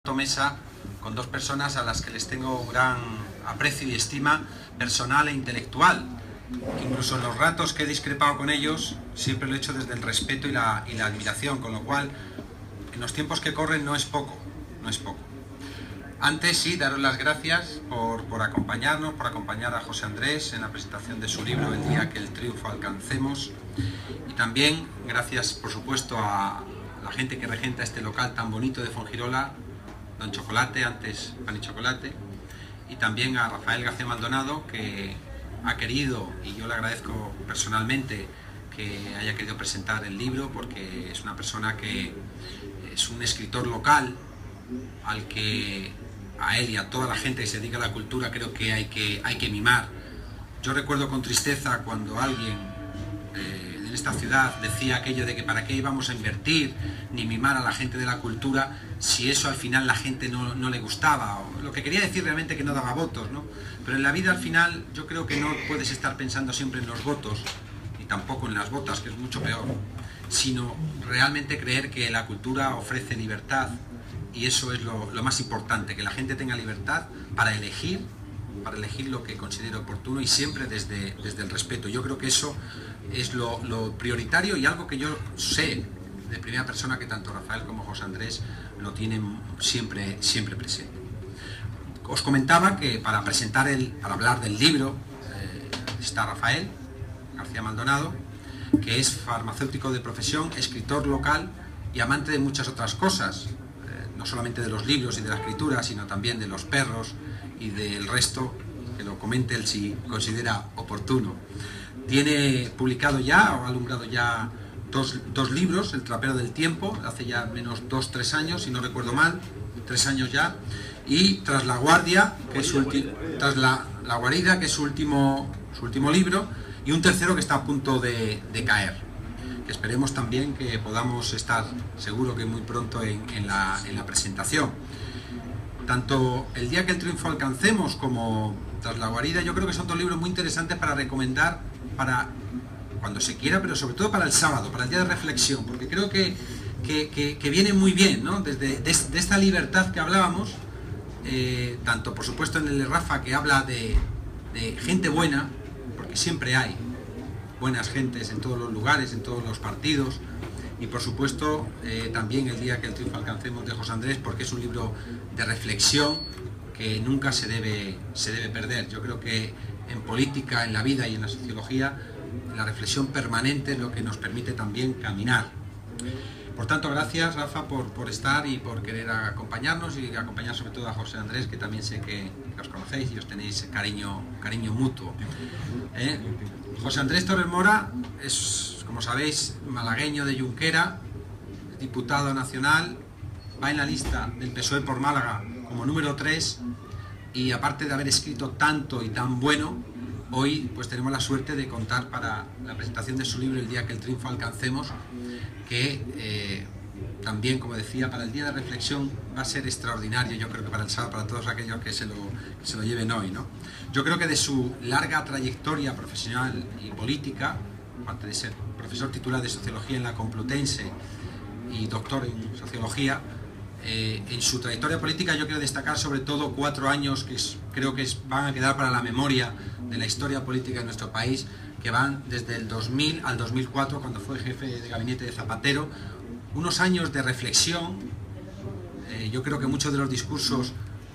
comparto mesa con dos personas a las que les tengo un gran aprecio y estima personal e intelectual. Incluso en los ratos que he discrepado con ellos, siempre lo he hecho desde el respeto y la admiración, con lo cual, en los tiempos que corren no es poco, no es poco. Antes sí, daros las gracias por acompañarnos, por acompañar a José Andrés en la presentación de su libro El día que el triunfo alcancemos. Y también gracias, por supuesto, a la gente que regenta este local tan bonito de Fuengirola, Don Chocolate, antes Pan y Chocolate, y también a Rafael García Maldonado, que ha querido, y yo le agradezco personalmente, que haya querido presentar el libro, porque es una persona que es un escritor local, al que a él y a toda la gente que se dedica a la cultura creo que hay que mimar. Yo recuerdo con tristeza cuando alguien en esta ciudad decía aquello de que para qué íbamos a invertir ni mimar a la gente de la cultura si eso al final la gente no le gustaba, o lo que quería decir realmente que no daba votos, ¿no? Pero en la vida al final yo creo que no puedes estar pensando siempre en los votos y tampoco en las botas, que es mucho peor, sino realmente creer que la cultura ofrece libertad. Y eso es lo más importante, que la gente tenga libertad para elegir lo que considere oportuno, y siempre desde el respeto. Yo creo que eso es lo prioritario, y algo que yo sé de primera persona que tanto Rafael como José Andrés lo tienen siempre presente. Os comentaba que para hablar del libro está Rafael García Maldonado, que es farmacéutico de profesión, escritor local y amante de muchas otras cosas. No solamente de los libros y de la escritura, sino también de los perros y del resto, que lo comente él si considera oportuno. Tiene publicado ya, o ha alumbrado ya, dos libros, El trapero del tiempo, hace ya menos 2-3 años, si no recuerdo mal, 3 años ya, y Tras la guardia, que es Tras la guarida, que es su último libro, y un tercero que está a punto de caer. Esperemos también que podamos estar, seguro que muy pronto, en la presentación. Tanto El día que el triunfo alcancemos como Tras la guarida, yo creo que son dos libros muy interesantes para recomendar para cuando se quiera, pero sobre todo para el sábado, para el día de reflexión, porque creo que viene muy bien, ¿no? De esta libertad que hablábamos, tanto por supuesto en el de Rafa, que habla de gente buena, porque siempre hay buenas gentes en todos los lugares, en todos los partidos, y por supuesto también El día que el triunfo alcancemos de José Andrés, porque es un libro de reflexión que nunca se debe perder. Yo creo que en política, en la vida y en la sociología, la reflexión permanente es lo que nos permite también caminar. Por tanto, gracias Rafa por estar y por querer acompañarnos, y acompañar sobre todo a José Andrés, que también sé que os conocéis y os tenéis cariño mutuo. José Andrés Torres Mora es, como sabéis, malagueño de Junquera, diputado nacional, va en la lista del PSOE por Málaga como número 3, y aparte de haber escrito tanto y tan bueno, hoy pues tenemos la suerte de contar para la presentación de su libro El día que el triunfo alcancemos, que también, como decía, para el día de reflexión va a ser extraordinario. Yo creo que para el sábado, para todos aquellos que se lo lleven hoy, ¿no? Yo creo que de su larga trayectoria profesional y política, aparte de ser profesor titular de Sociología en la Complutense y doctor en Sociología, en su trayectoria política yo quiero destacar sobre todo 4 años que creo que van a quedar para la memoria de la historia política de nuestro país, que van desde el 2000 al 2004, cuando fue jefe de gabinete de Zapatero. Unos años de reflexión. Yo creo que muchos de los discursos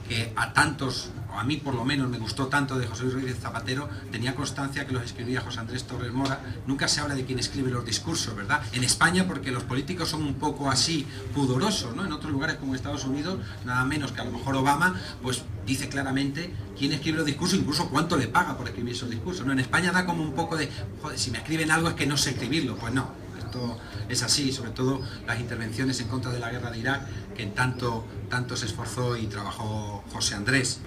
que a tantos, o a mí por lo menos, me gustó tanto de José Luis Rodríguez Zapatero, tenía constancia que los escribía José Andrés Torres Mora. Nunca se habla de quién escribe los discursos, ¿verdad? En España, porque los políticos son un poco así pudorosos, ¿no? En otros lugares como Estados Unidos, nada menos que a lo mejor Obama, pues dice claramente quién escribe los discursos, incluso cuánto le paga por escribir esos discursos, ¿no? En España da como un poco de, joder, si me escriben algo es que no sé escribirlo. Pues no. Es así, sobre todo las intervenciones en contra de la guerra de Irak, que en tanto se esforzó y trabajó José Andrés.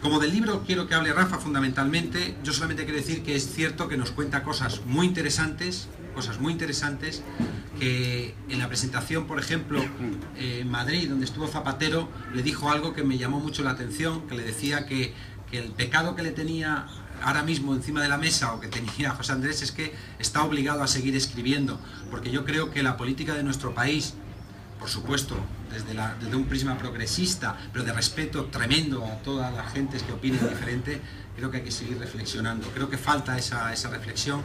Como del libro quiero que hable Rafa fundamentalmente. Yo solamente quiero decir que es cierto que nos cuenta cosas muy interesantes, que en la presentación, por ejemplo, en Madrid, donde estuvo Zapatero, le dijo algo que me llamó mucho la atención, que le decía que el pecado que le tenía ahora mismo encima de la mesa, o que tenía José Andrés, es que está obligado a seguir escribiendo, porque yo creo que la política de nuestro país, por supuesto, desde un prisma progresista, pero de respeto tremendo a todas las gentes que opinen diferente, creo que hay que seguir reflexionando. Creo que falta esa reflexión,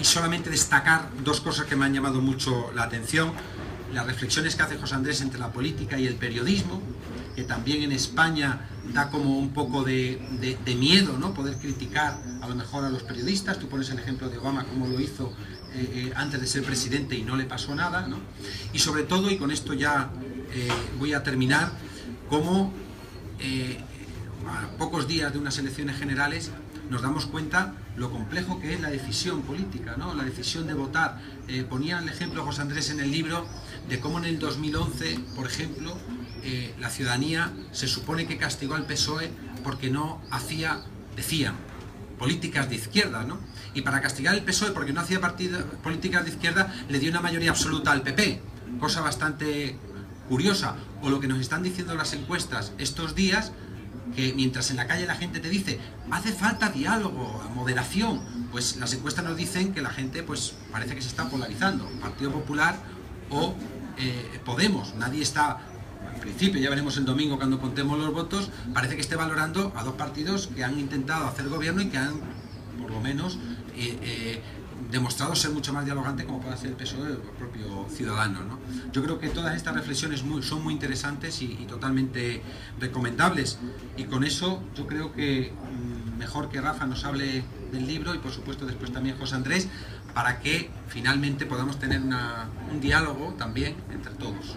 y solamente destacar dos cosas que me han llamado mucho la atención: las reflexiones que hace José Andrés entre la política y el periodismo, que también en España da como un poco de miedo, ¿no?, poder criticar a lo mejor a los periodistas. Tú pones el ejemplo de Obama, cómo lo hizo antes de ser presidente y no le pasó nada, ¿no? Y sobre todo, y con esto ya voy a terminar, cómo a pocos días de unas elecciones generales nos damos cuenta lo complejo que es la decisión política, ¿no?, la decisión de votar. Ponía el ejemplo José Andrés en el libro de cómo en el 2011, por ejemplo, la ciudadanía se supone que castigó al PSOE porque no hacía, decían, políticas de izquierda, ¿no? Y para castigar al PSOE porque no hacía políticas de izquierda, le dio una mayoría absoluta al PP, cosa bastante curiosa. O lo que nos están diciendo las encuestas estos días, que mientras en la calle la gente te dice hace falta diálogo, moderación, pues las encuestas nos dicen que la gente pues parece que se está polarizando, Partido Popular o Podemos. Nadie está, en principio, ya veremos el domingo cuando contemos los votos, parece que esté valorando a dos partidos que han intentado hacer gobierno y que han, por lo menos, demostrado ser mucho más dialogante, como puede ser el PSOE o el propio Ciudadanos, ¿no? Yo creo que todas estas reflexiones son muy interesantes y totalmente recomendables, y con eso yo creo que mejor que Rafa nos hable del libro, y por supuesto después también José Andrés, para que finalmente podamos tener un diálogo también entre todos.